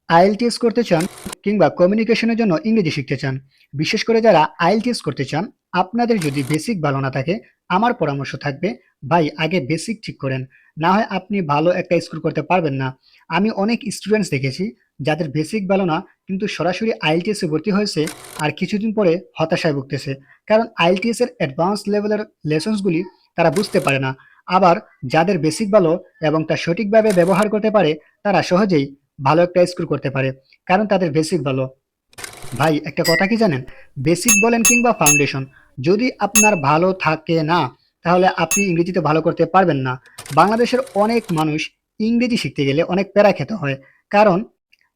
IELTS করতে চান কিংবা কমিউনিকেশনের জন্য ইংরেজি শিখতে চান, বিশেষ করে যারা আইএলটিএস করতে চান, আপনাদের যদি বেসিক ভালো না থাকে, আমার পরামর্শ থাকবে ভাই আগে বেসিক ঠিক করেন। না হয় আপনি ভালো একটা স্কোর করতে পারবেন না। আমি অনেক স্টুডেন্টস দেখেছি যাদের বেসিক ভালো না, কিন্তু সরাসরি আইএলটিএস এ ভর্তি হয়েছে আর কিছুদিন পরে হতাশায় ভুগতেছে। কারণ আইএলটিএস এর অ্যাডভান্স লেভেলের লেসন্সগুলি তারা বুঝতে পারে না। আবার যাদের বেসিক ভালো এবং তা সঠিকভাবে ব্যবহার করতে পারে, তারা সহজেই ভালো একটা স্কোর করতে পারে, কারণ তাদের বেসিক ভালো। ভাই একটা কথা কি জানেন, বেসিক বলেন কিংবা ফাউন্ডেশন, যদি আপনার ভালো থাকে না, তাহলে আপনি ইংরেজিতে ভালো করতে পারবেন না। বাংলাদেশের অনেক মানুষ ইংরেজি শিখতে গেলে অনেক প্যারা খেতে হয়, কারণ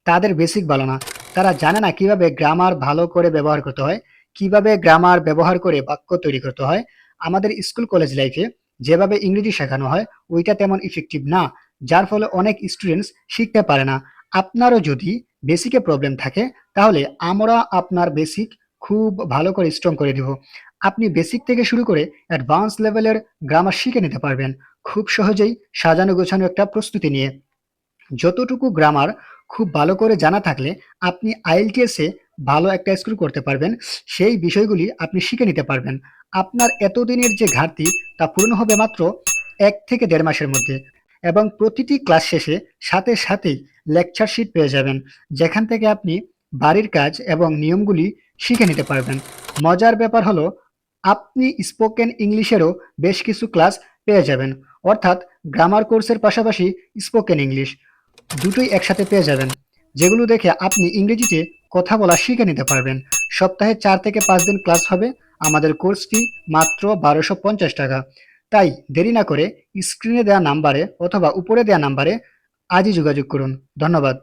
তাদের বেসিক ভালো না। তারা জানে না কিভাবে গ্রামার ভালো করে ব্যবহার করতে হয়, কিভাবে গ্রামার ব্যবহার করে বাক্য তৈরি করতে হয়। আমাদের স্কুল কলেজ লাইফে যেভাবে ইংরেজি শেখানো হয়, ওইটা তেমন ইফেক্টিভ না, যার ফলে অনেক স্টুডেন্টস শিখতে পারে না। আপনারও যদি বেসিকে প্রবলেম থাকে, তাহলে আমরা আপনার বেসিক খুব ভালো করে স্ট্রং করে দিব। আপনি বেসিক থেকে শুরু করে অ্যাডভান্স লেভেলের গ্রামার শিখে নিতে পারবেন খুব সহজেই, সাজানো গোছানো একটা প্রস্তুতি নিয়ে। যতটুকু গ্রামার খুব ভালো করে জানা থাকলে আপনি আইএলটিএস এ ভালো একটা স্কোর করতে পারবেন। সেই বিষয়গুলি আপনি শিখে নিতে পারবেন। আপনার এতদিনের যে ঘাটতি, তা পূরণ হবে মাত্র ১ থেকে ১.৫ মাসের মধ্যে। এবং প্রতিটি ক্লাস শেষে সাথে সাথেই লেকচার শিট পেয়ে যাবেন, যেখান থেকে আপনি বাড়ির কাজ এবং নিয়মগুলি শিখে নিতে পারবেন। মজার ব্যাপার হলো, আপনি স্পোকেন ইংলিশেরও বেশ কিছু ক্লাস পেয়ে যাবেন, অর্থাৎ গ্রামার কোর্সের পাশাপাশি স্পোকেন ইংলিশ দুটোই একসাথে পেয়ে যাবেন, যেগুলো দেখে আপনি ইংরেজিতে কথা বলা শিখে নিতে পারবেন। সপ্তাহে ৪ থেকে ৫ দিন ক্লাস হবে। আমাদের কোর্স ফি মাত্র ১২৫০ টাকা। তাই দেরি না করে স্ক্রিনে দেওয়া নাম্বারে অথবা উপরে দেওয়া নাম্বারে আজই যোগাযোগ করুন। ধন্যবাদ।